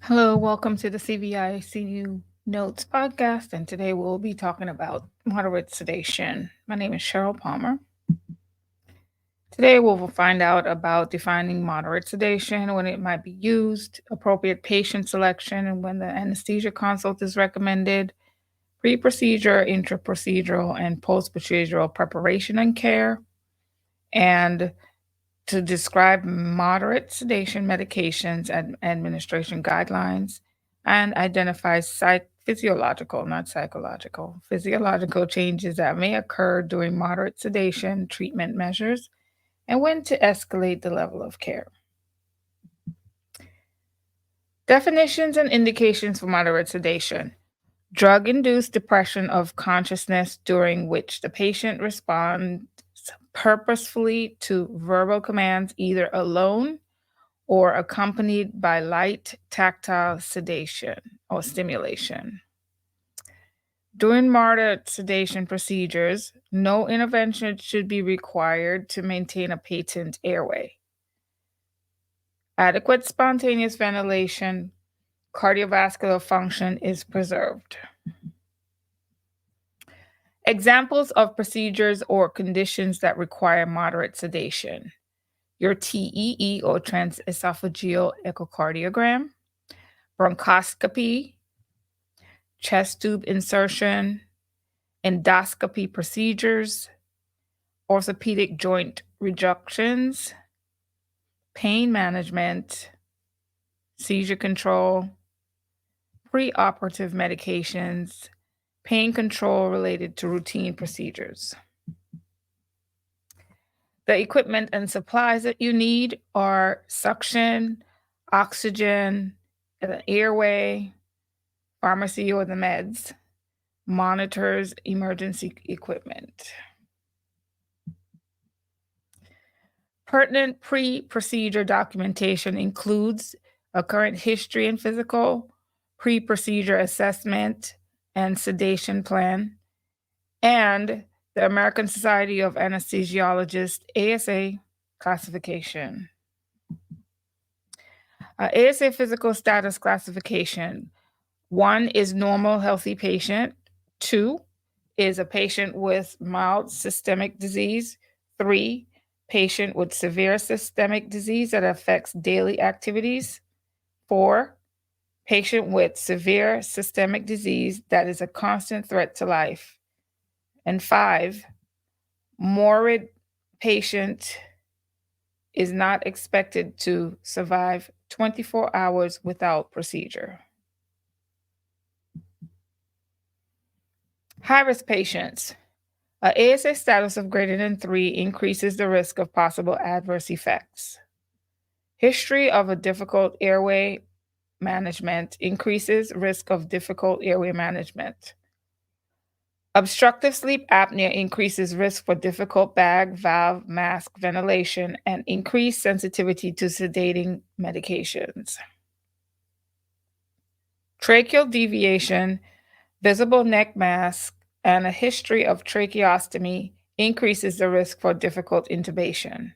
Hello, welcome to the CVICU Notes podcast, and today we'll be talking about moderate sedation. My name is Cheryl Palmer. Today we'll find out about defining moderate sedation, when it might be used, appropriate patient selection, and when the anesthesia consult is recommended, pre-procedure, intra-procedural, and post-procedural preparation and care, and to describe moderate sedation medications and administration guidelines, and identify physiological, not psychological, physiological changes that may occur during moderate sedation treatment measures, and when to escalate the level of care. Definitions and indications for moderate sedation. Drug induced depression of consciousness during which the patient responds purposefully to verbal commands either alone or accompanied by light tactile sedation or stimulation. During moderate sedation procedures, no intervention should be required to maintain a patent airway. Adequate spontaneous ventilation, cardiovascular function is preserved. Examples of procedures or conditions that require moderate sedation: your TEE or transesophageal echocardiogram, bronchoscopy, chest tube insertion, endoscopy procedures, orthopedic joint reductions, pain management, seizure control, preoperative medications, pain control related to routine procedures. The equipment and supplies that you need are suction, oxygen, an airway, pharmacy or the meds, monitors, emergency equipment. Pertinent pre-procedure documentation includes a current history and physical, pre-procedure assessment and sedation plan, and the American Society of Anesthesiologists ASA classification. ASA physical status classification. 1 is normal, healthy patient. 2 is a patient with mild systemic disease. 3, patient with severe systemic disease that affects daily activities. 4, patient with severe systemic disease that is a constant threat to life. And 5, morbid patient is not expected to survive 24 hours without procedure. High-risk patients. ASA status of greater than 3 increases the risk of possible adverse effects. History of a difficult airway management increases risk of difficult airway management. Obstructive sleep apnea increases risk for difficult bag, valve, mask ventilation, and increased sensitivity to sedating medications. Tracheal deviation, visible neck mask, and a history of tracheostomy increases the risk for difficult intubation.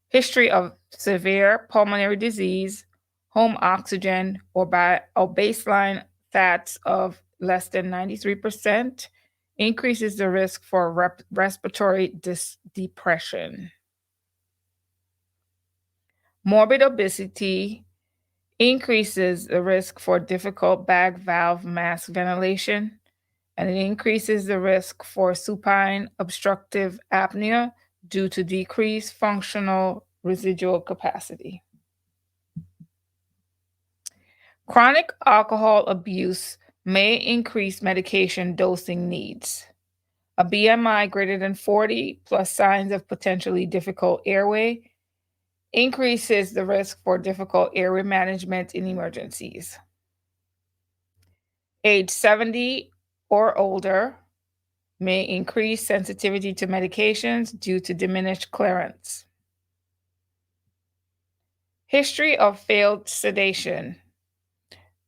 History of severe pulmonary disease, home oxygen, or baseline fats of less than 93% increases the risk for respiratory depression. Morbid obesity increases the risk for difficult bag, valve, mask ventilation, and it increases the risk for supine obstructive apnea due to decreased functional residual capacity. Chronic alcohol abuse may increase medication dosing needs. A BMI greater than 40 plus signs of potentially difficult airway increases the risk for difficult airway management in emergencies. Age 70 or older may increase sensitivity to medications due to diminished clearance. History of failed sedation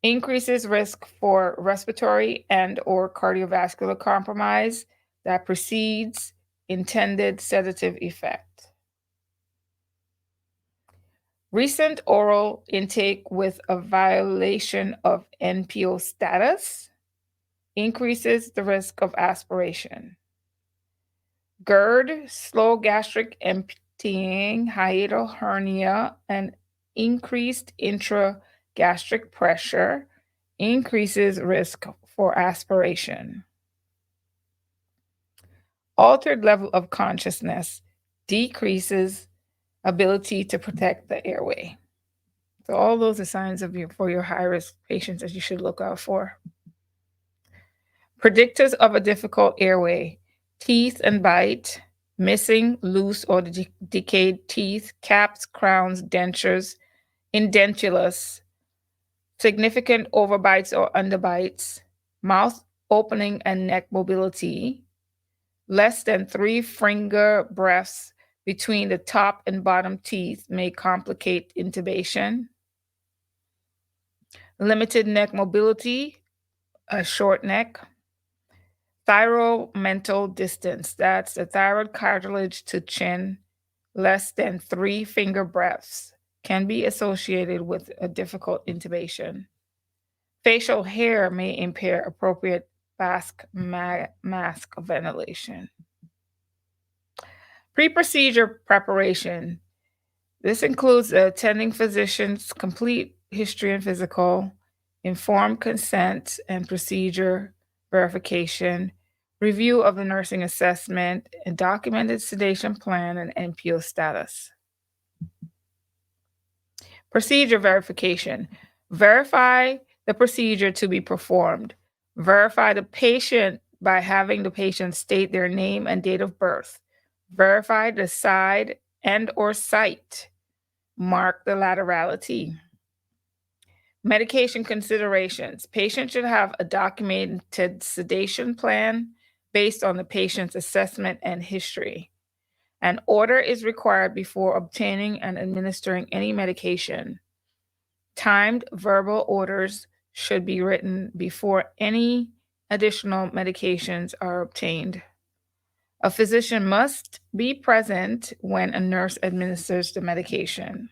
increases risk for respiratory and or cardiovascular compromise that precedes intended sedative effect. Recent oral intake with a violation of NPO status increases the risk of aspiration. GERD, slow gastric emptying, hiatal hernia, and increased intragastric pressure increases risk for aspiration. Altered level of consciousness decreases ability to protect the airway. So all those are signs of for your high-risk patients that you should look out for. Predictors of a difficult airway: teeth and bite, missing, loose, or decayed teeth, caps, crowns, dentures, edentulous, significant overbites or underbites, mouth opening and neck mobility, less than 3 finger breaths between the top and bottom teeth may complicate intubation. Limited neck mobility, a short neck. Thyromental distance, that's the thyroid cartilage to chin, less than 3 finger breaths, can be associated with a difficult intubation. Facial hair may impair appropriate mask ventilation. Pre-procedure preparation. This includes the attending physician's complete history and physical, informed consent and procedure verification, review of the nursing assessment, and documented sedation plan and NPO status. Procedure verification. Verify the procedure to be performed. Verify the patient by having the patient state their name and date of birth. Verify the side and or site. Mark the laterality. Medication considerations. Patient should have a documented sedation plan based on the patient's assessment and history. An order is required before obtaining and administering any medication. Timed verbal orders should be written before any additional medications are obtained. A physician must be present when a nurse administers the medication.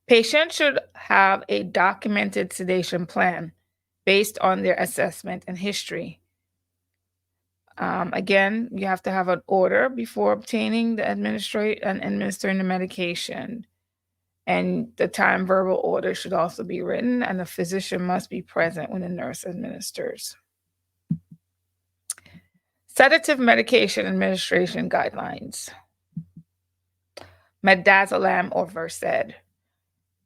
Patients should have a documented sedation plan based on their assessment and history. Again, you have to have an order before obtaining the administering the medication. And the time verbal order should also be written, and the physician must be present when the nurse administers. Sedative medication administration guidelines. Midazolam or Versed.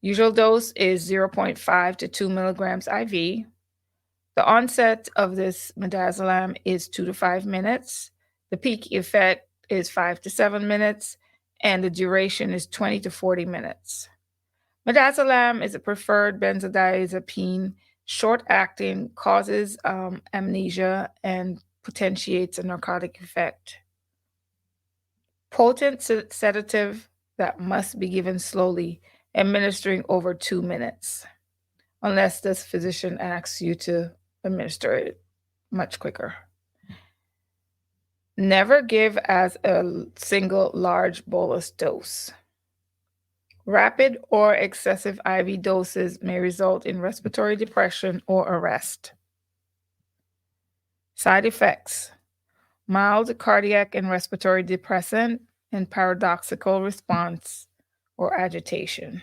Usual dose is 0.5 to 2 milligrams IV. The onset of this midazolam is 2 to 5 minutes. The peak effect is 5 to 7 minutes, and the duration is 20 to 40 minutes. Midazolam is a preferred benzodiazepine, short-acting, causes amnesia, and potentiates a narcotic effect. Potent sedative that must be given slowly, administering over 2 minutes, unless the physician asks you to administer it much quicker. Never give as a single large bolus dose. Rapid or excessive IV doses may result in respiratory depression or arrest. Side effects: mild cardiac and respiratory depressant and paradoxical response or agitation.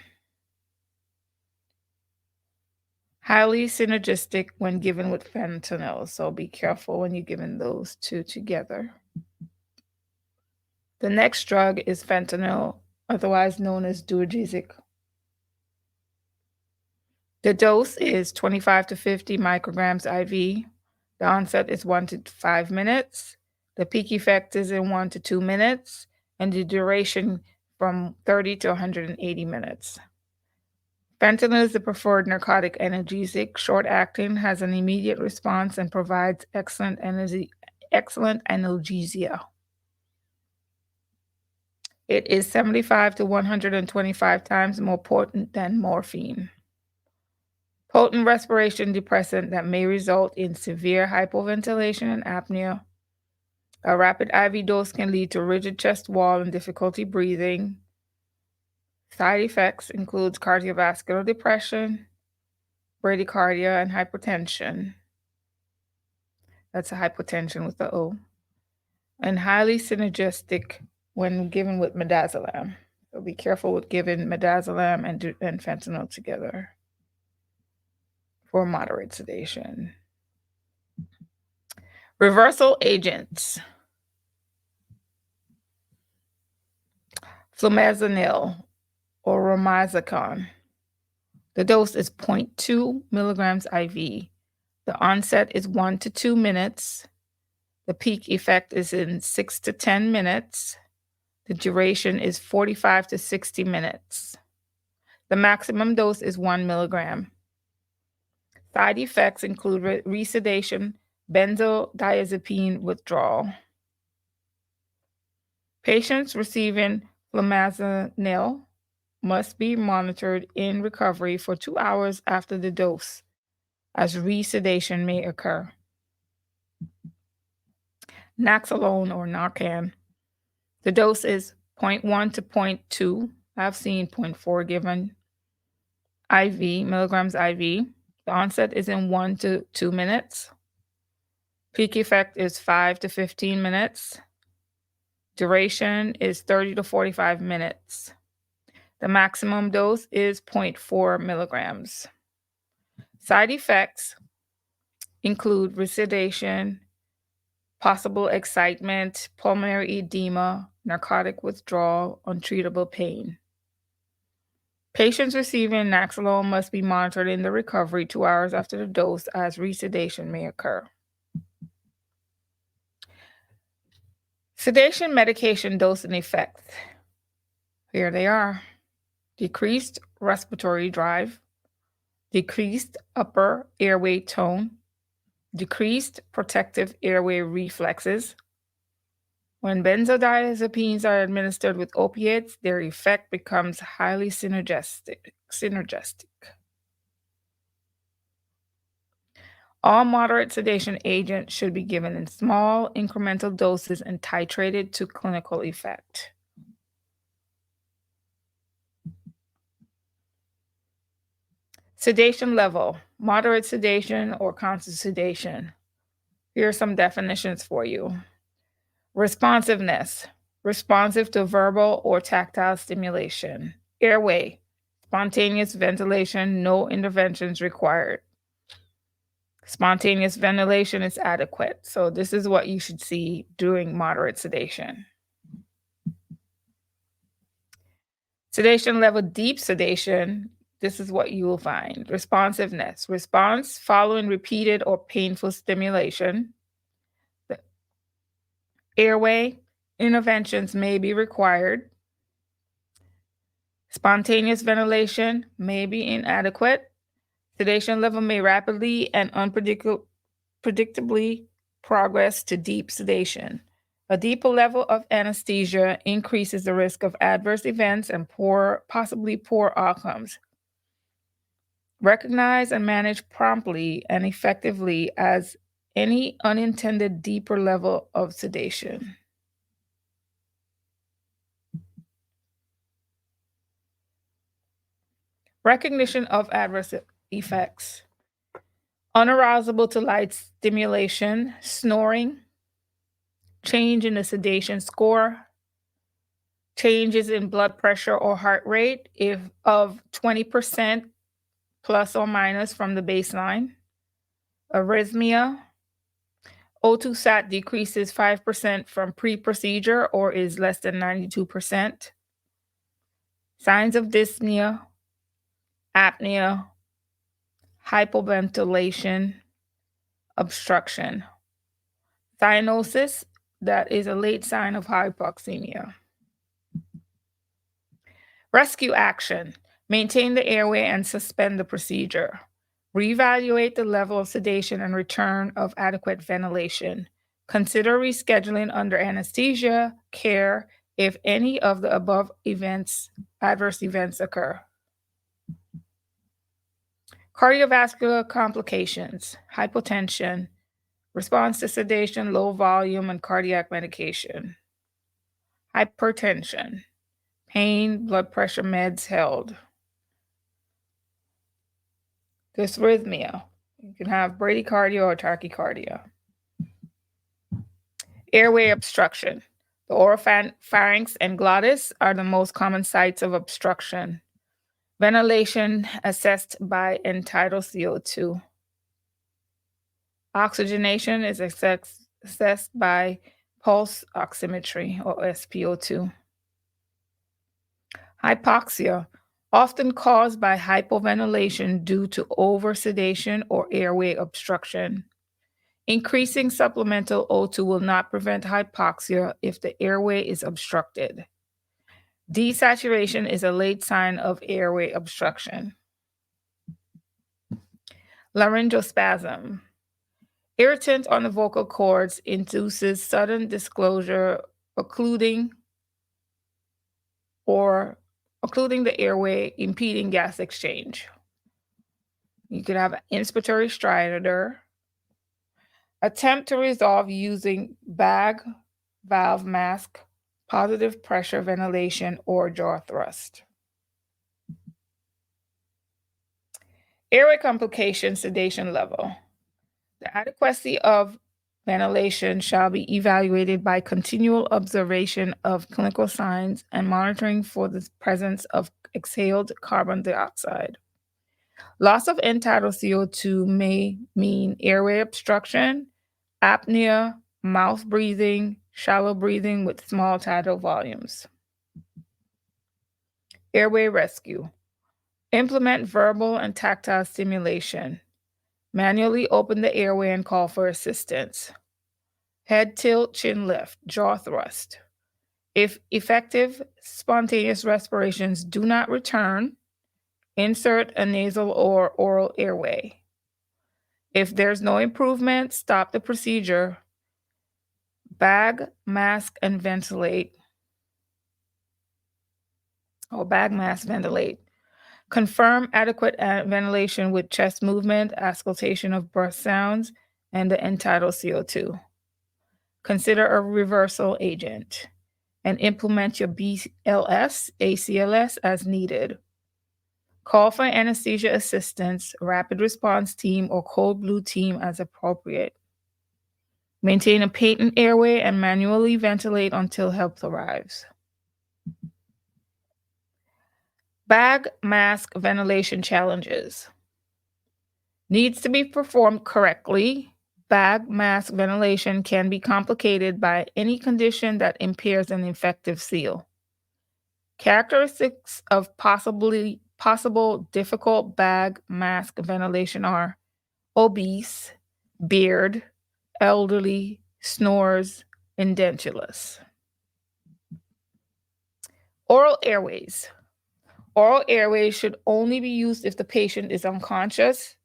Highly synergistic when given with fentanyl, so be careful when you're giving those two together. The next drug is fentanyl, otherwise known as Duragesic. The dose is 25 to 50 micrograms IV. The onset is 1 to 5 minutes. The peak effect is in 1 to 2 minutes, and the duration from 30 to 180 minutes. Fentanyl is the preferred narcotic analgesic, short-acting, has an immediate response, and provides excellent analgesia. It is 75 to 125 times more potent than morphine. Potent respiration depressant that may result in severe hypoventilation and apnea. A rapid IV dose can lead to rigid chest wall and difficulty breathing. Side effects includes cardiovascular depression, bradycardia, and hypertension. That's a hypotension with the O. And highly synergistic when given with midazolam. So be careful with giving midazolam and fentanyl together for moderate sedation. Reversal agents. Flumazenil or romazicon. The dose is 0.2 milligrams IV. The onset is 1 to 2 minutes. The peak effect is in 6 to 10 minutes. The duration is 45 to 60 minutes. The maximum dose is 1 milligram. Side effects include resedation, benzodiazepine withdrawal. Patients receiving flumazenil must be monitored in recovery for 2 hours after the dose, as resedation may occur. Naxalone or Narcan. The dose is 0.1 to 0.2. I've seen 0.4 given milligrams IV. The onset is in 1 to 2 minutes. Peak effect is 5 to 15 minutes. Duration is 30 to 45 minutes. The maximum dose is 0.4 milligrams. Side effects include resedation, possible excitement, pulmonary edema, narcotic withdrawal, untreatable pain. Patients receiving naxalone must be monitored in the recovery 2 hours after the dose, as resedation may occur. Sedation medication dose and effects. Here they are. Decreased respiratory drive, decreased upper airway tone, decreased protective airway reflexes. When benzodiazepines are administered with opiates, their effect becomes highly synergistic. All moderate sedation agents should be given in small incremental doses and titrated to clinical effect. Sedation level, moderate sedation or constant sedation. Here are some definitions for you. Responsiveness, responsive to verbal or tactile stimulation. Airway, spontaneous ventilation, no interventions required. Spontaneous ventilation is adequate. So this is what you should see during moderate sedation. Sedation level, deep sedation. This is what you will find. Responsiveness, response following repeated or painful stimulation. The airway, interventions may be required. Spontaneous ventilation may be inadequate. Sedation level may rapidly and unpredictably progress to deep sedation. A deeper level of anesthesia increases the risk of adverse events and possibly poor outcomes. Recognize and manage promptly and effectively as any unintended deeper level of sedation. Recognition of adverse effects. Unarousable to light stimulation, snoring, change in the sedation score, changes in blood pressure or heart rate if of 20% plus or minus from the baseline, arrhythmia, O2 sat decreases 5% from pre-procedure or is less than 92%, signs of dyspnea, apnea, hypoventilation, obstruction, cyanosis, that is a late sign of hypoxemia. Rescue action, maintain the airway and suspend the procedure. Reevaluate the level of sedation and return of adequate ventilation. Consider rescheduling under anesthesia care if any of the above adverse events occur. Cardiovascular complications, hypotension, response to sedation, low volume, and cardiac medication. Hypertension, pain, blood pressure meds held. Dysrhythmia. You can have bradycardia or tachycardia. Airway obstruction. The oropharynx and glottis are the most common sites of obstruction. Ventilation assessed by end-tidal CO2. Oxygenation is assessed by pulse oximetry or SpO2. Hypoxia, often caused by hypoventilation due to oversedation or airway obstruction. Increasing supplemental O2 will not prevent hypoxia if the airway is obstructed. Desaturation is a late sign of airway obstruction. Laryngospasm. Irritant on the vocal cords induces sudden disclosure, occluding the airway, impeding gas exchange. You could have inspiratory stridor. Attempt to resolve using bag, valve mask, positive pressure ventilation, or jaw thrust. Airway complication sedation level. The adequacy of ventilation shall be evaluated by continual observation of clinical signs and monitoring for the presence of exhaled carbon dioxide. Loss of end-tidal CO2 may mean airway obstruction, apnea, mouth breathing, shallow breathing with small tidal volumes. Airway rescue. Implement verbal and tactile stimulation. Manually open the airway and call for assistance. Head tilt, chin lift, jaw thrust. If effective, spontaneous respirations do not return, insert a nasal or oral airway. If there's no improvement, stop the procedure. Bag, mask, and ventilate. Or bag, mask, ventilate. Confirm adequate ventilation with chest movement, auscultation of breath sounds, and the end-tidal CO2. Consider a reversal agent and implement your BLS, ACLS as needed. Call for anesthesia assistance, rapid response team, or cold blue team as appropriate. Maintain a patent airway and manually ventilate until help arrives. Bag mask ventilation challenges. Needs to be performed correctly. Bag mask ventilation can be complicated by any condition that impairs an effective seal. Characteristics of possible difficult bag mask ventilation are obese, beard, elderly, snores, edentulous. Oral airways. Oral airways should only be used if the patient is unconscious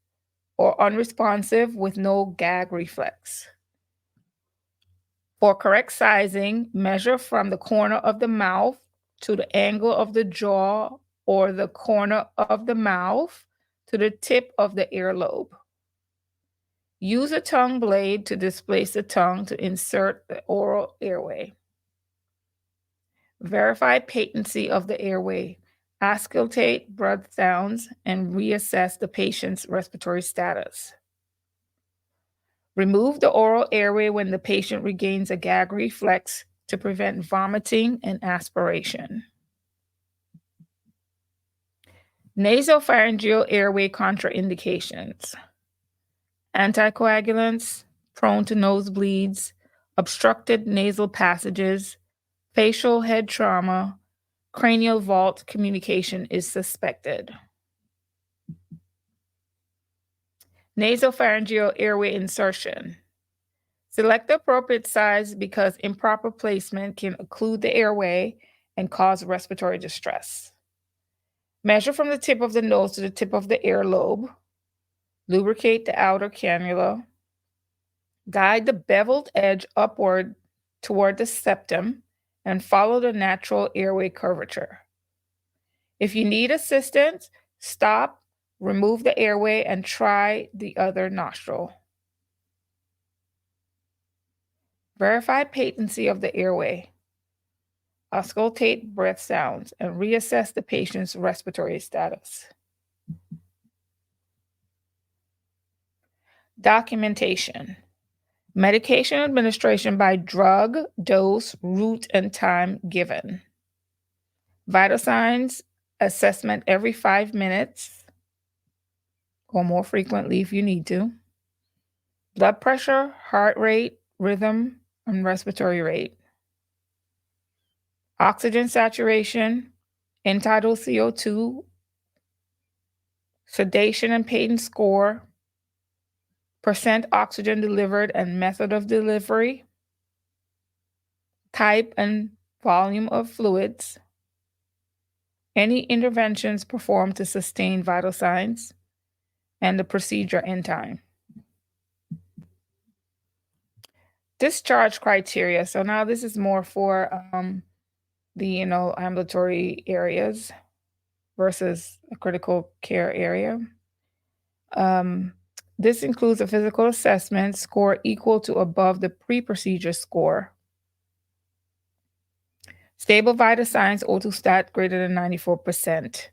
or unresponsive with no gag reflex. For correct sizing, measure from the corner of the mouth to the angle of the jaw or the corner of the mouth to the tip of the earlobe. Use a tongue blade to displace the tongue to insert the oral airway. Verify patency of the airway. Auscultate breath sounds and reassess the patient's respiratory status. Remove the oral airway when the patient regains a gag reflex to prevent vomiting and aspiration. Nasopharyngeal airway contraindications. Anticoagulants, prone to nosebleeds, obstructed nasal passages, facial head trauma, cranial vault communication is suspected. Nasopharyngeal airway insertion. Select the appropriate size because improper placement can occlude the airway and cause respiratory distress. Measure from the tip of the nose to the tip of the earlobe. Lubricate the outer cannula. Guide the beveled edge upward toward the septum and follow the natural airway curvature. If you need assistance, stop, remove the airway, and try the other nostril. Verify patency of the airway. auscultate breath sounds, and reassess the patient's respiratory status. Documentation. Medication administration by drug, dose, route, and time given. Vital signs assessment every 5 minutes or more frequently if you need to. Blood pressure, heart rate, rhythm, and respiratory rate. Oxygen saturation, end-tidal CO2, sedation and pain score, percent oxygen delivered and method of delivery, type and volume of fluids, any interventions performed to sustain vital signs, and the procedure end time. Discharge criteria. So now this is more for the ambulatory areas versus a critical care area. This includes a physical assessment score equal to above the pre-procedure score. Stable vital signs O2 stat greater than 94%.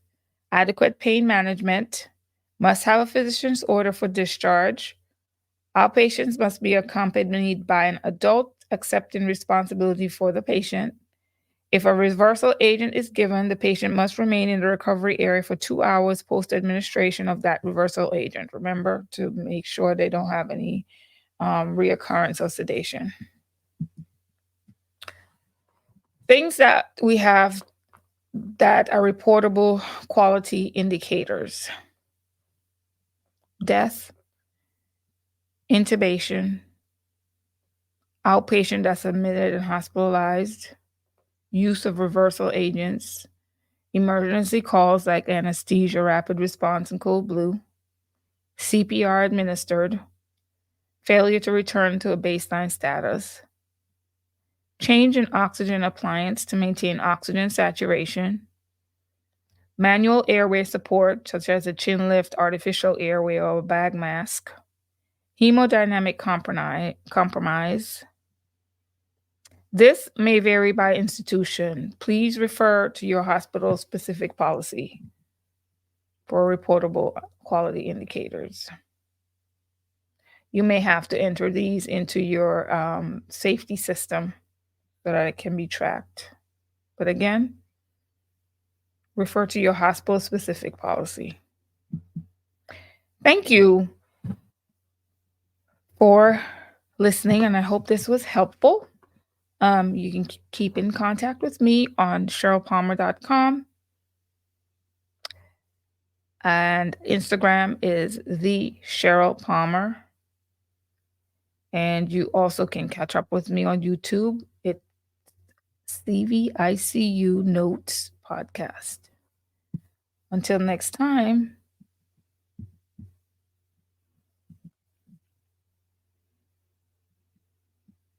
Adequate pain management. Must have a physician's order for discharge. All patients must be accompanied by an adult accepting responsibility for the patient. If a reversal agent is given, the patient must remain in the recovery area for 2 hours post-administration of that reversal agent. Remember to make sure they don't have any reoccurrence of sedation. Things that we have that are reportable quality indicators: death, intubation, outpatient that's admitted and hospitalized, use of reversal agents, emergency calls like anesthesia, rapid response, and cold blue, CPR administered, failure to return to a baseline status, change in oxygen appliance to maintain oxygen saturation, manual airway support such as a chin lift, artificial airway, or a bag mask, hemodynamic compromise. This may vary by institution. Please refer to your hospital's specific policy for reportable quality indicators. You may have to enter these into your safety system so that it can be tracked. But again, refer to your hospital specific policy. Thank you for listening, and I hope this was helpful. You can keep in contact with me on CherylPalmer.com, and Instagram is the Cheryl Palmer. And you also can catch up with me on YouTube. It's CVICU Notes Podcast. Until next time.